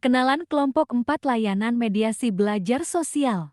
Perkenalan kelompok 4 layanan mediasi belajar sosial.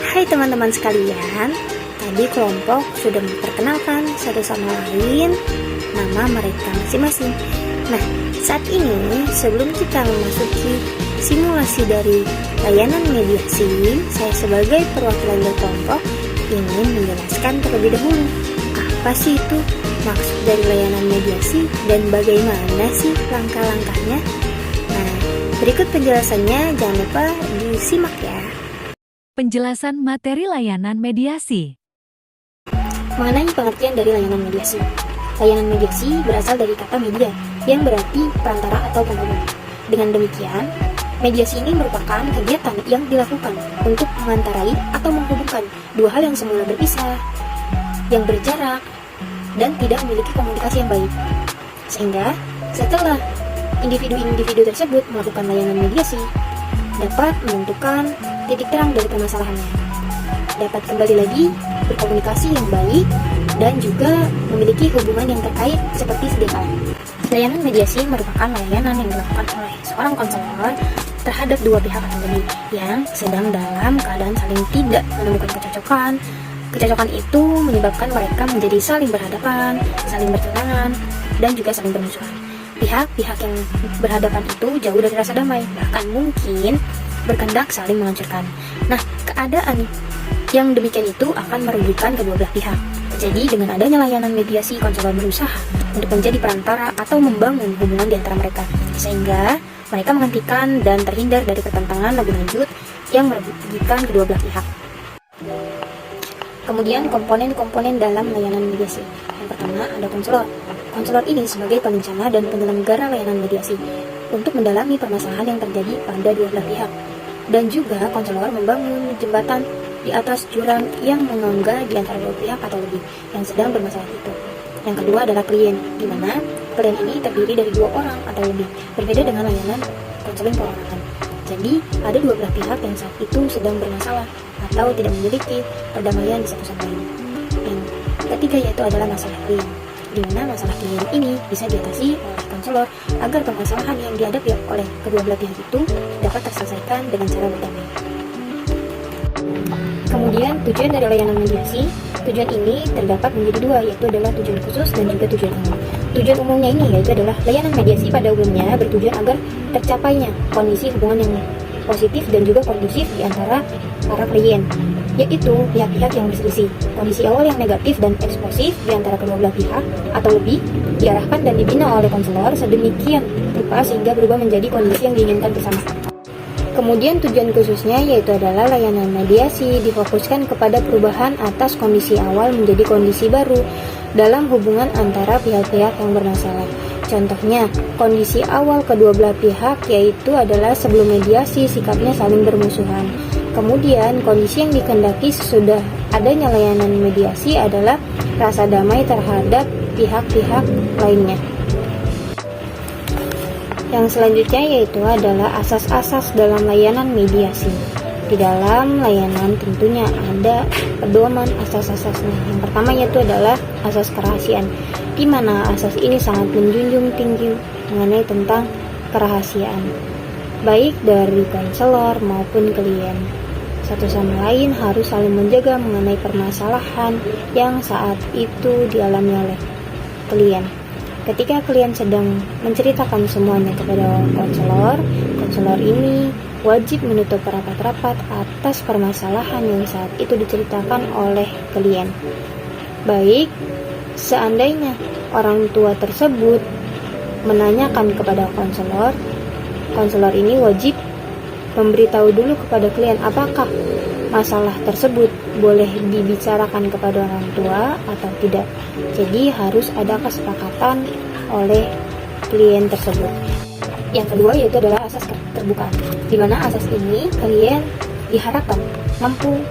Hai teman-teman sekalian, tadi kelompok sudah memperkenalkan satu sama lain nama mereka masing-masing. Nah, saat ini sebelum kita memasuki simulasi dari layanan mediasi, saya sebagai perwakilan dari kelompok ingin menjelaskan terlebih dahulu apa sih itu maksud dari layanan mediasi dan bagaimana sih langkah-langkahnya. Nah, berikut penjelasannya, jangan lupa disimak ya. Penjelasan materi layanan mediasi. Mengenai pengertian dari layanan mediasi. Layanan mediasi berasal dari kata media, yang berarti perantara atau penghubung. Dengan demikian, mediasi ini merupakan kegiatan yang dilakukan untuk mengantarai atau menghubungkan dua hal yang semula berpisah, yang berjarak, dan tidak memiliki komunikasi yang baik. Sehingga, setelah individu-individu tersebut melakukan layanan mediasi, dapat menentukan titik terang dari permasalahannya, dapat kembali lagi berkomunikasi yang baik, dan juga memiliki hubungan yang terkait seperti sedia kala. Layanan mediasi merupakan layanan yang dilakukan oleh seorang konselor terhadap dua pihak atau lebih yang sedang dalam keadaan saling tidak menemukan kecocokan. Kecocokan itu menyebabkan mereka menjadi saling berhadapan, saling bertentangan, dan juga saling bermusuhan. Pihak-pihak yang berhadapan itu jauh dari rasa damai, bahkan mungkin berkehendak saling menghancurkan. Nah, keadaan yang demikian itu akan merugikan kedua belah pihak. Jadi, dengan adanya layanan mediasi, konselor berusaha untuk menjadi perantara atau membangun hubungan di antara mereka, sehingga mereka menghentikan dan terhindar dari pertentangan lebih lanjut yang merugikan kedua belah pihak. Kemudian, komponen-komponen dalam layanan mediasi. Yang pertama, ada konselor. Konselor ini sebagai perencana dan penyelenggara layanan mediasi untuk mendalami permasalahan yang terjadi pada dua belah pihak. Dan juga konselor membangun jembatan di atas jurang yang mengangga di antara dua pihak atau lebih yang sedang bermasalah itu. Yang kedua adalah klien, di mana klien ini terdiri dari dua orang atau lebih, berbeda dengan layanan konseling perorangan. Jadi, ada dua belah pihak yang saat itu sedang bermasalah atau tidak memiliki perdamaian di satu sama lain. Yang ketiga yaitu adalah masalah klien, di mana masalah klien ini bisa diatasi oleh konselor agar permasalahan yang dihadapi oleh kedua belah pihak itu dapat terselesaikan dengan cara berdamai. Kemudian tujuan dari layanan mediasi, tujuan ini terdapat menjadi dua, yaitu adalah tujuan khusus dan juga tujuan umum. Tujuan umumnya ini yaitu adalah layanan mediasi pada umumnya bertujuan agar tercapainya kondisi hubungan yang positif dan juga kondusif di antara para klien, yaitu pihak-pihak yang berselisih. Kondisi awal yang negatif dan eksplosif di antara kedua belah pihak atau lebih diarahkan dan dibina oleh konselor sedemikian rupa sehingga berubah menjadi kondisi yang diinginkan bersama. Kemudian tujuan khususnya yaitu adalah layanan mediasi difokuskan kepada perubahan atas kondisi awal menjadi kondisi baru dalam hubungan antara pihak-pihak yang bermasalah. Contohnya, kondisi awal kedua belah pihak yaitu adalah sebelum mediasi sikapnya saling bermusuhan. Kemudian, kondisi yang dikehendaki sesudah adanya layanan mediasi adalah rasa damai terhadap pihak-pihak lainnya. Yang selanjutnya yaitu adalah asas-asas dalam layanan mediasi. Di dalam layanan tentunya ada pedoman asas-asasnya. Yang pertama yaitu adalah asas kerahasiaan, di mana asas ini sangat menjunjung tinggi mengenai tentang kerahasiaan, baik dari konselor maupun klien. Satu sama lain harus saling menjaga mengenai permasalahan yang saat itu dialami oleh klien. Ketika klien sedang menceritakan semuanya kepada konselor ini wajib menutup rapat-rapat atas permasalahan yang saat itu diceritakan oleh klien. Baik, seandainya orang tua tersebut menanyakan kepada konselor ini wajib memberitahu dulu kepada klien apakah masalah tersebut boleh dibicarakan kepada orang tua atau tidak. Jadi harus ada kesepakatan oleh klien tersebut. Yang kedua yaitu adalah asas keterbukaan, di mana asas ini klien diharapkan mampu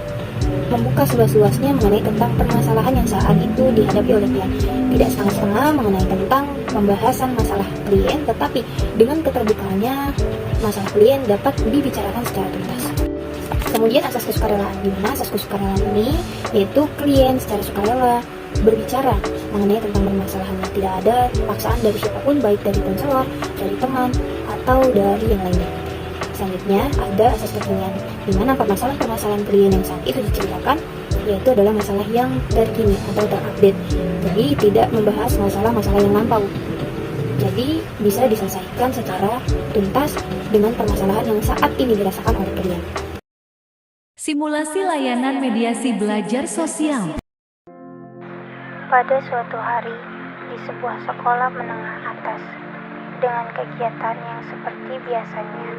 membuka seluas-luasnya mengenai tentang permasalahan yang saat itu dihadapi oleh klien. Tidak setengah-setengah mengenai tentang pembahasan masalah klien, tetapi dengan keterbukaannya masalah klien dapat dibicarakan secara tuntas. Kemudian asas kesukarelaan, di mana asas kesukarelaan ini yaitu klien secara sukarela berbicara mengenai tentang permasalahannya. Tidak ada paksaan dari siapapun, baik dari konselor, dari teman, atau dari yang lainnya. Selanjutnya ada asas kekinian, di mana permasalahan-permasalahan klien yang saat itu diceritakan yaitu adalah masalah yang terkini atau terupdate. Jadi tidak membahas masalah-masalah yang lampau. Jadi bisa diselesaikan secara tuntas dengan permasalahan yang saat ini dirasakan oleh klien. Simulasi layanan mediasi belajar sosial. Pada suatu hari, di sebuah sekolah menengah atas, dengan kegiatan yang seperti biasanya,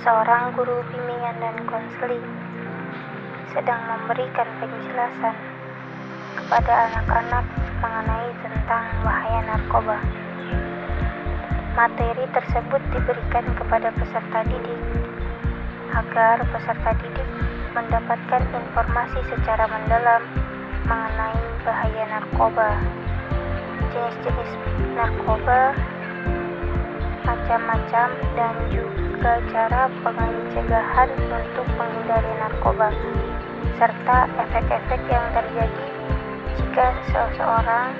seorang guru bimbingan dan konseling sedang memberikan penjelasan kepada anak-anak mengenai tentang bahaya narkoba. Materi tersebut diberikan kepada peserta didik agar peserta didik mendapatkan informasi secara mendalam mengenai bahaya narkoba, jenis-jenis narkoba, macam-macam, dan juga cara pencegahan untuk menghindari narkoba, serta efek-efek yang terjadi jika seseorang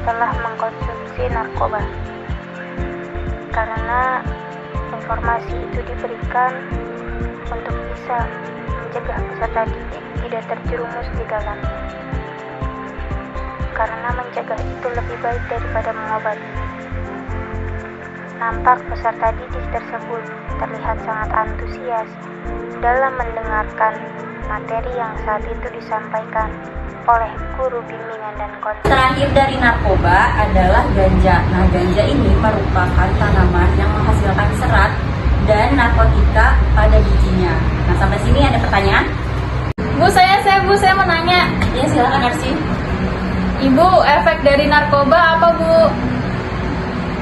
telah mengkonsumsi narkoba. Karena informasi itu diberikan untuk bisa mencegah peserta didik tidak terjerumus di dalamnya. Karena mencegah itu lebih baik daripada mengobati. Nampak peserta didik tersebut terlihat sangat antusias dalam mendengarkan materi yang saat itu disampaikan oleh guru bimbingan dan konseling. Terakhir dari narkoba adalah ganja. Nah, ganja ini merupakan tanaman yang menghasilkan serat dan narkotika pada bijinya. Nah, sampai sini ada pertanyaan? Bu, saya mau nanya. Ya, silakan Arsi. Ibu, efek dari narkoba apa, Bu?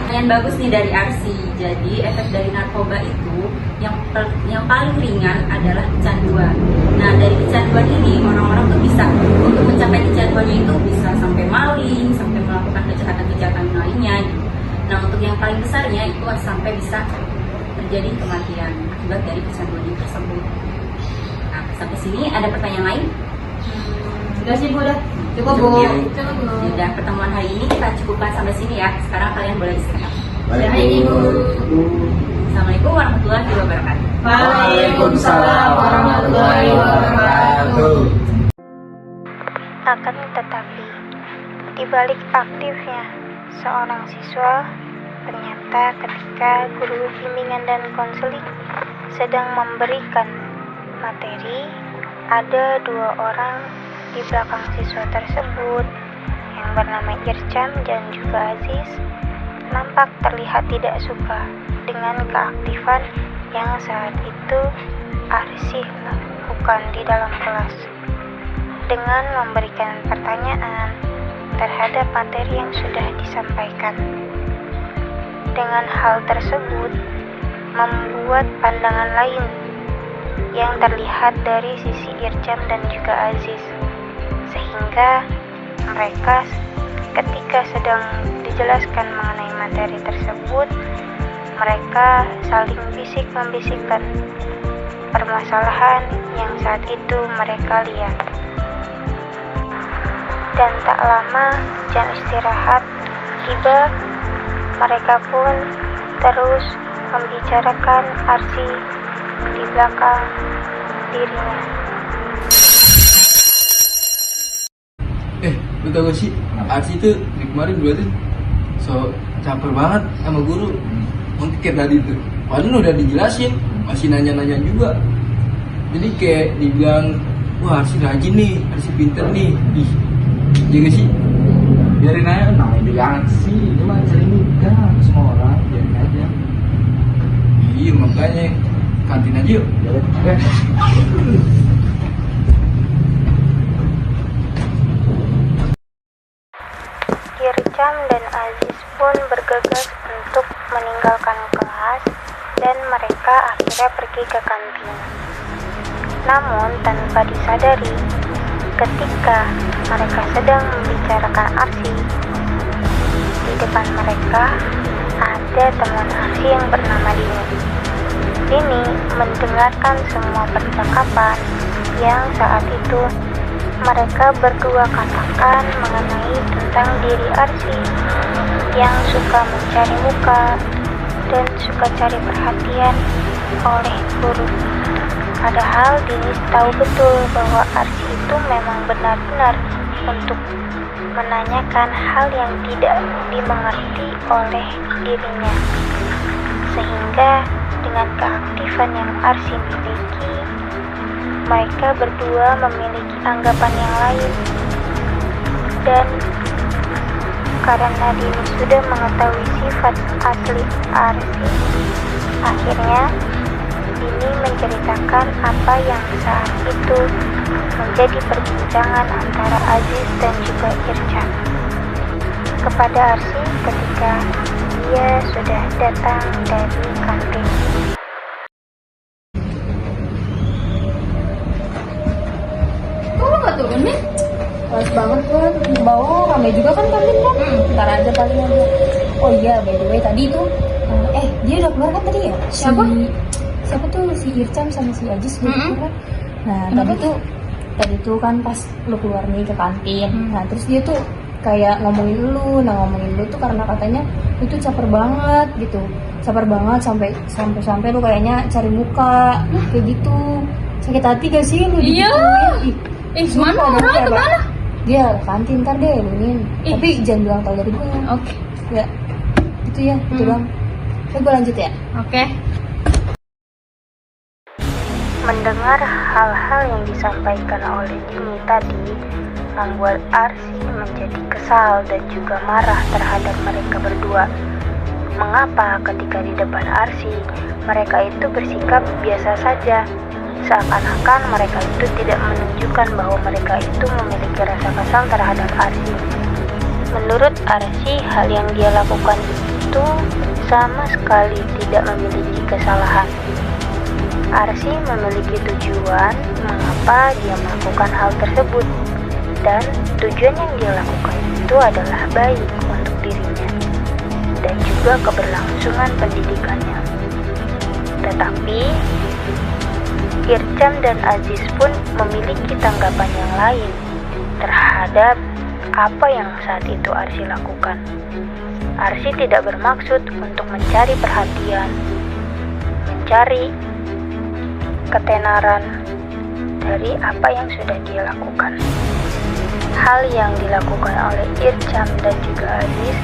Yang bagus nih dari Arsi. Jadi efek dari narkoba itu yang paling ringan adalah kecanduan. Nah, dari kecanduan ini orang-orang tuh bisa untuk mencapai kecanduannya itu bisa sampai maling, sampai melakukan kejahatan-kejahatan lainnya. Nah, untuk yang paling besarnya itu sampai bisa terjadi kematian akibat dari kecanduan tersebut. Nah, sampai sini ada pertanyaan lain? Udah sih, Bu, udah. Cukup, Bu. Sudah, pertemuan hari ini kita cukupkan sampai sini ya. Sekarang kalian boleh istirahat. Assalamualaikum warahmatullahi wabarakatuh. Waalaikumsalam warahmatullahi wabarakatuh. Akan tetapi, di balik aktifnya seorang siswa, ternyata ketika guru bimbingan dan konseling sedang memberikan materi, ada dua orang di belakang siswa tersebut yang bernama Ircam dan juga Aziz nampak terlihat tidak suka dengan keaktifan yang saat itu Arsi lakukan di dalam kelas dengan memberikan pertanyaan terhadap materi yang sudah disampaikan. Dengan hal tersebut membuat pandangan lain yang terlihat dari sisi Ircam dan juga Aziz, sehingga mereka ketika sedang dijelaskan mengenai materi tersebut, mereka saling bisik-membisikkan permasalahan yang saat itu mereka lihat. Dan tak lama jam istirahat tiba, mereka pun terus membicarakan Arsi di belakang dirinya. Lu tau gak sih, Arsi tuh di kemarin dua tuh so caper banget sama guru. Mungkin kayak tadi tuh, padahal udah dijelasin, masih nanya-nanya juga. Jadi kayak dibilang, wah Arsi rajin nih, Arsi pinter nih. Ih, iya gak sih? Biarin aja, namanya juga Arsi, itu mah sering juga semua orang, biarin aja. Iya makanya, kantin aja yuk. Biarin. Ircam dan Aziz pun bergegas untuk meninggalkan kelas dan mereka akhirnya pergi ke kantin. Namun tanpa disadari, ketika mereka sedang membicarakan arsi, di depan mereka ada teman arsi yang bernama Dini. Dini mendengarkan semua percakapan yang saat itu mereka berdua katakan mengenai tentang diri Arsi yang suka mencari muka dan suka cari perhatian oleh guru. Padahal Dini tahu betul bahwa Arsi itu memang benar-benar untuk menanyakan hal yang tidak dimengerti oleh dirinya. Sehingga dengan keaktifan yang Arsi miliki, mereka berdua memiliki anggapan yang lain. Dan karena Dini sudah mengetahui sifat asli Arsi, akhirnya Dini menceritakan apa yang saat itu menjadi perbincangan antara Aziz dan juga Ircan kepada Arsi ketika dia sudah datang dari kantin. Kok lu gak turun nih? Males banget kan, di bawah ramai juga kan kantin kan? Ntar aja paling aja. Oh iya, by the way tadi tuh, dia udah keluar kan tadi ya? Siapa? Siapa tuh, si Ircam sama si Ajis udah keluar. Nah tadi tuh kan pas lu keluar nih ke kantin, nah terus dia tuh kayak ngomongin lu tuh karena katanya lu tuh caper banget gitu, sampai lu kayaknya cari muka kayak gitu. Sakit hati gak sih lu? Iya. Sumpah, Mana orang kayak kemana? dia kantin ntar deh lunin, tapi jangan bilang tau dari gue. Oke. Ya gitu ya, gitu doang. Gue lanjut ya. Oke. Mendengar hal-hal yang disampaikan oleh Dini tadi membuat Arsi menjadi kesal dan juga marah terhadap mereka berdua. Mengapa ketika di depan Arsi mereka itu bersikap biasa saja, seakan-akan mereka itu tidak menunjukkan bahwa mereka itu memiliki rasa kesal terhadap Arsi. Menurut Arsi, hal yang dia lakukan itu sama sekali tidak memiliki kesalahan. Arsi memiliki tujuan mengapa dia melakukan hal tersebut, dan tujuan yang dia lakukan itu adalah baik untuk dirinya dan juga keberlangsungan pendidikannya. Tetapi Ircam dan Aziz pun memiliki tanggapan yang lain terhadap apa yang saat itu Arsi lakukan. Arsi tidak bermaksud untuk mencari perhatian, mencari ketenaran dari apa yang sudah dia lakukan. Hal yang dilakukan oleh Ircam dan juga Aziz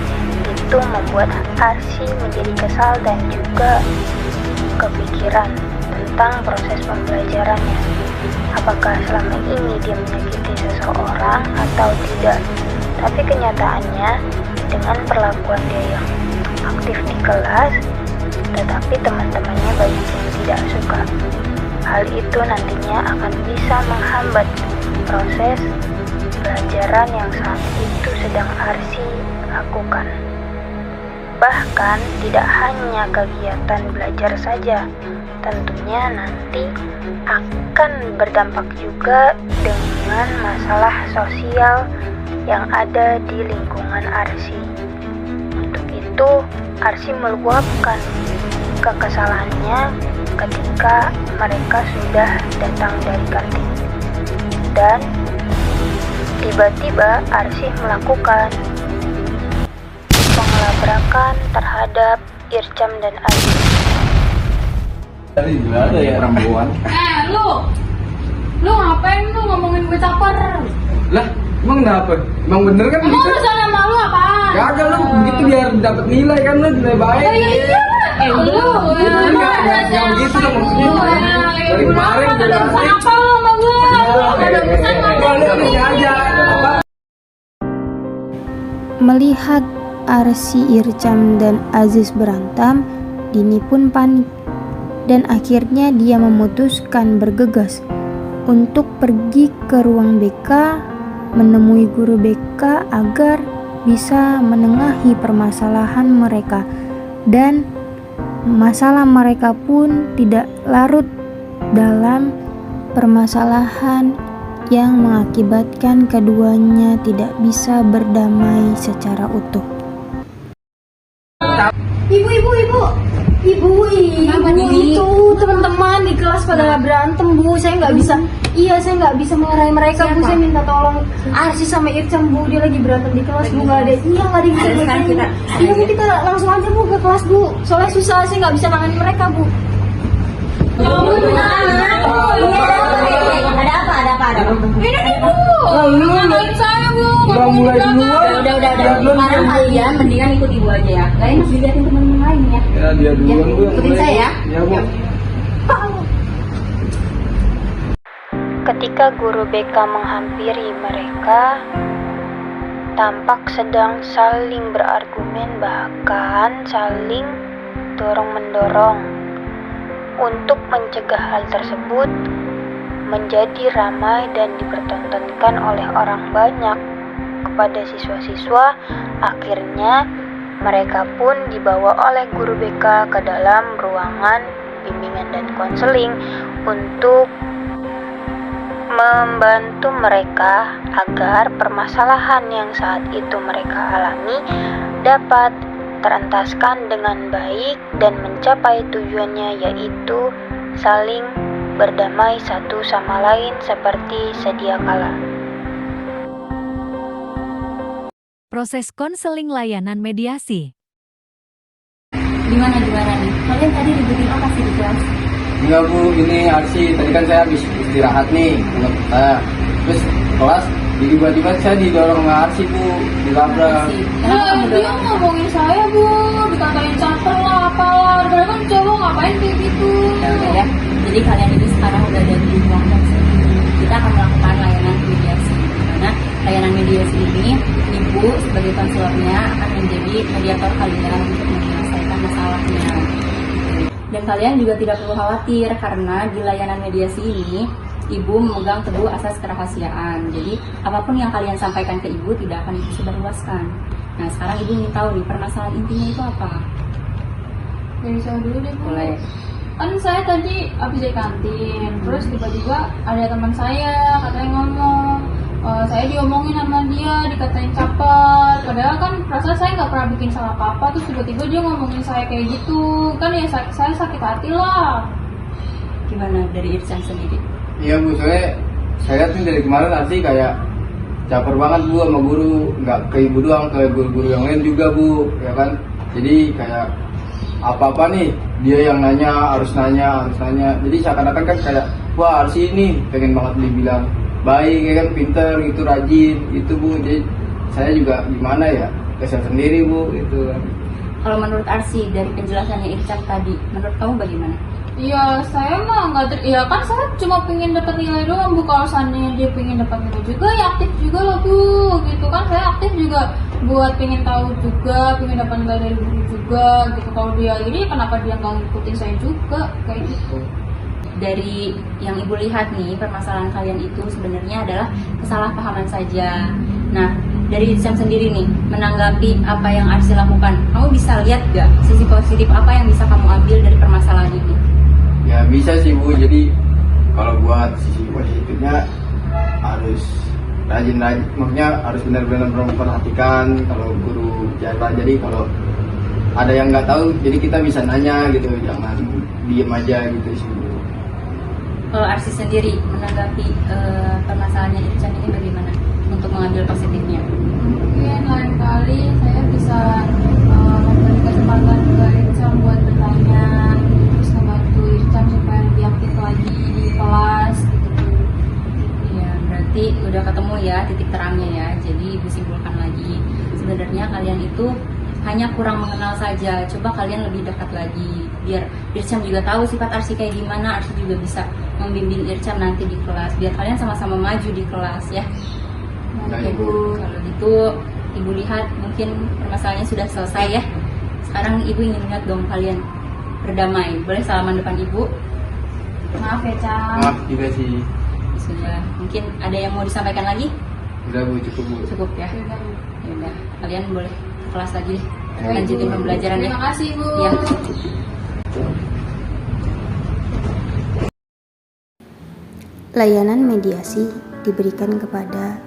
itu membuat Arsi menjadi kesal dan juga kepikiran tentang proses pembelajarannya. Apakah selama ini dia menyakiti seseorang atau tidak? Tapi kenyataannya dengan perlakuan dia yang aktif di kelas, tetapi teman-temannya banyak yang tidak suka. Hal itu nantinya akan bisa menghambat proses pelajaran yang saat itu sedang Arsi lakukan. Bahkan tidak hanya kegiatan belajar saja, tentunya nanti akan berdampak juga dengan masalah sosial yang ada di lingkungan Arsi. Untuk itu, Arsi meluapkan kekesalannya ketika mereka sudah datang dari kantin. Dan tiba-tiba Arsi melakukan pengelabrakan terhadap Ircam dan Aziz. Tadi gimana ya perempuan? Lu ngapain lu ngomongin gue caper? Lah, emang kenapa? Emang bener kan Emang begitu? urusan sama lu apaan? Kagak lu begitu biar dapat nilai kan, lu nilai baik. Lu Enggak begitu dong maksudnya. Dari kemarin ada udah urusan apa lu sama gue? Ada urusan sama lu ini aja. Melihat Arsi, Ircam, dan Aziz berantem, Dini pun panik. Dan akhirnya dia memutuskan bergegas untuk pergi ke ruang BK, menemui guru BK agar bisa menengahi permasalahan mereka. dan masalah mereka pun tidak larut dalam permasalahan yang mengakibatkan keduanya tidak bisa berdamai secara utuh. Ibu, itu teman-teman di kelas pada berantem Bu, saya nggak bisa mengarahi mereka Bu, saya minta tolong Arsi sama Ircam Bu, dia lagi berantem di kelas Bu, nggak ada yang bisa belajar. Iya Bu, kita langsung aja Bu ke kelas Bu, soalnya susah, saya nggak bisa nangani mereka Bu. Ada apa? Ini Bu, ngatain saya Bu. Mulai duluan. Udah. Sekarang kalian mendingan ikut ibu aja ya. Kalian harus dilihatin teman-teman lain ya. Ya dia duluan Bu. Ikutin saya ya. Ya Bu. Ketika guru BK menghampiri mereka, tampak sedang saling berargumen, bahkan saling dorong-mendorong. Untuk mencegah hal tersebut menjadi ramai dan dipertontonkan oleh orang banyak kepada siswa-siswa, akhirnya mereka pun dibawa oleh guru BK ke dalam ruangan bimbingan dan konseling untuk membantu mereka agar permasalahan yang saat itu mereka alami dapat terentaskan dengan baik dan mencapai tujuannya, yaitu saling berdamai satu sama lain seperti sedia kala. Proses konseling layanan mediasi. Gimana nih? Kalian tadi ributin apa sih di kelas? Enggak Bu, ini Arsi, tadi kan saya habis istirahat nih, menurut saya. Terus kelas, tiba-tiba saya didorong sama Arsi Bu, dilabrak. Dia ngomongin saya Bu, dikatain caper lah, apalah. Padahal kan cowok ngapain kayak gitu. Ya. Jadi kalian ini sekarang udah ada di ruang konseling. Kita akan melakukan layanan mediasi. Dimana layanan mediasi ini, Ibu sebagai konselornya akan menjadi mediator kalian untuk menyelesaikan masalahnya. Dan kalian juga tidak perlu khawatir karena di layanan mediasi ini Ibu memegang teguh asas kerahasiaan. Jadi apapun yang kalian sampaikan ke Ibu tidak akan Ibu sebarluaskan. Nah sekarang Ibu ingin tahu nih permasalahan intinya itu apa? Dari saya dulu deh Bu. Boleh. Kan saya tadi habis dari kantin, terus tiba-tiba ada teman saya katanya ngomong, saya diomongin sama dia, dikatain caper. Padahal kan perasaan saya nggak pernah bikin salah apa-apa, terus tiba-tiba dia ngomongin saya kayak gitu, kan ya saya sakit hati lah. Gimana dari Irsan sendiri? Iya Bu, saya tuh dari kemarin Arsi kayak caper banget Bu sama guru, nggak ke Ibu doang, ke guru-guru yang lain juga Bu, ya kan. Jadi kayak apa-apa nih dia yang harus nanya. Jadi seakan-akan kan kayak wah Arsi ini pengen banget dibilang baik, ya kan, pinter gitu, rajin gitu Bu. Jadi saya juga gimana ya, kesel sendiri Bu gitu kan. Kalau menurut Arsi dari penjelasannya Irsan tadi, menurut kamu bagaimana? Iya, saya mah nggak iya kan saya cuma pengen dapat nilai doang Bu. Kalau seandainya dia pengen dapat nilai juga, ya aktif juga loh Bu. Gitu kan, saya aktif juga buat pengen tahu juga, pengen dapat nilai dari guru juga. Gitu. Kalau dia ini, kenapa dia nggak ngikutin saya juga kayak gitu? Dari yang Ibu lihat nih, permasalahan kalian itu sebenarnya adalah kesalahpahaman saja. Nah, dari Irsan sendiri nih, menanggapi apa yang Arsi lakukan, kamu bisa lihat gak sisi positif apa yang bisa kamu ambil dari permasalahan ini? Ya bisa sih Bu, jadi kalau buat sisi positifnya harus rajin-rajin, maksudnya harus benar-benar memperhatikan kalau guru bicara. Jadi kalau ada yang nggak tahu, jadi kita bisa nanya gitu, jangan diem aja gitu sih Bu. Kalau Arsi sendiri menanggapi permasalahannya Irsan ini bagaimana untuk mengambil positifnya? Mungkin lain kali saya bisa memberi kesempatan ke Ircam buat bertanya, terus membantu Ircam supaya lebih aktif lagi di kelas gitu. Iya, berarti udah ketemu ya titik terangnya ya. Jadi Ibu simpulkan lagi, sebenarnya kalian itu hanya kurang mengenal saja. Coba kalian lebih dekat lagi, biar Ircam juga tahu sifat Arsi kayak gimana. Arsi juga bisa membimbing Ircam nanti di kelas, biar kalian sama-sama maju di kelas ya. Oke Bu, kalau gitu Ibu lihat mungkin permasalahannya sudah selesai ya. Sekarang Ibu ingin lihat dong kalian berdamai. Boleh salaman depan Ibu? Maaf ya Cam. Maaf juga sih. Sudah. Mungkin ada yang mau disampaikan lagi? Udah Bu, cukup Bu. Cukup ya. Ya udah, kalian boleh ke kelas lagi deh. lanjutin pembelajaran ya. Terima kasih Bu. Ya. Layanan mediasi diberikan kepada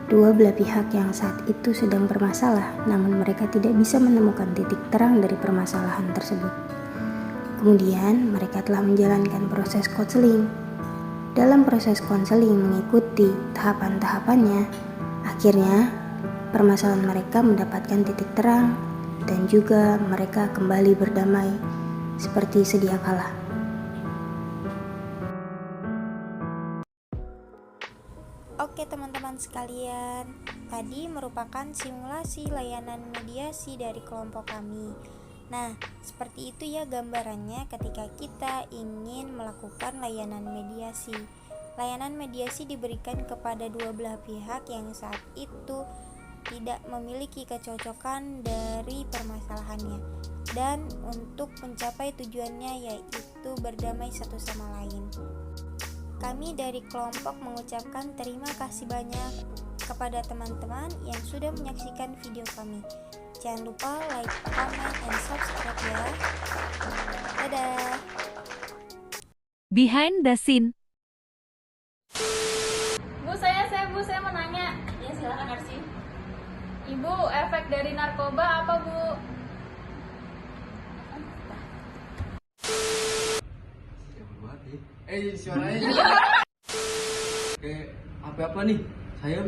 dua belah pihak yang saat itu sedang bermasalah, namun mereka tidak bisa menemukan titik terang dari permasalahan tersebut. Kemudian, mereka telah menjalankan proses konseling. Dalam proses konseling mengikuti tahapan-tahapannya, akhirnya permasalahan mereka mendapatkan titik terang dan juga mereka kembali berdamai seperti sedia kala. Oke teman-teman sekalian, tadi merupakan simulasi layanan mediasi dari kelompok kami. Nah, seperti itu ya gambarannya ketika kita ingin melakukan layanan mediasi. Layanan mediasi diberikan kepada dua belah pihak yang saat itu tidak memiliki kecocokan dari permasalahannya, dan untuk mencapai tujuannya yaitu berdamai satu sama lain. Kami dari kelompok mengucapkan terima kasih banyak kepada teman-teman yang sudah menyaksikan video kami. Jangan lupa like, comment, and subscribe ya. Dadah. Behind the scene. Bu, saya mau nanya. Ya silakan Arsi. Ibu, efek dari narkoba apa Bu? Suaranya kayak apa nih? Saya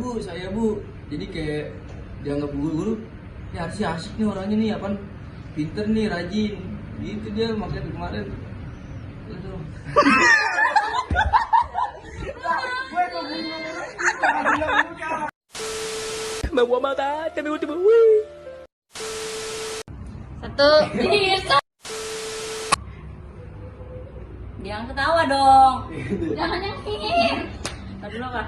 bu. Jadi kayak dianggap guru-guru. Ya Arsi asik nih orangnya nih, apaan? Pinter nih, rajin. Gitu dia makanya kemarin. Aduh. Satu. Jangan ketawa dong. Jangan yang ini. Tadi dulu Kak.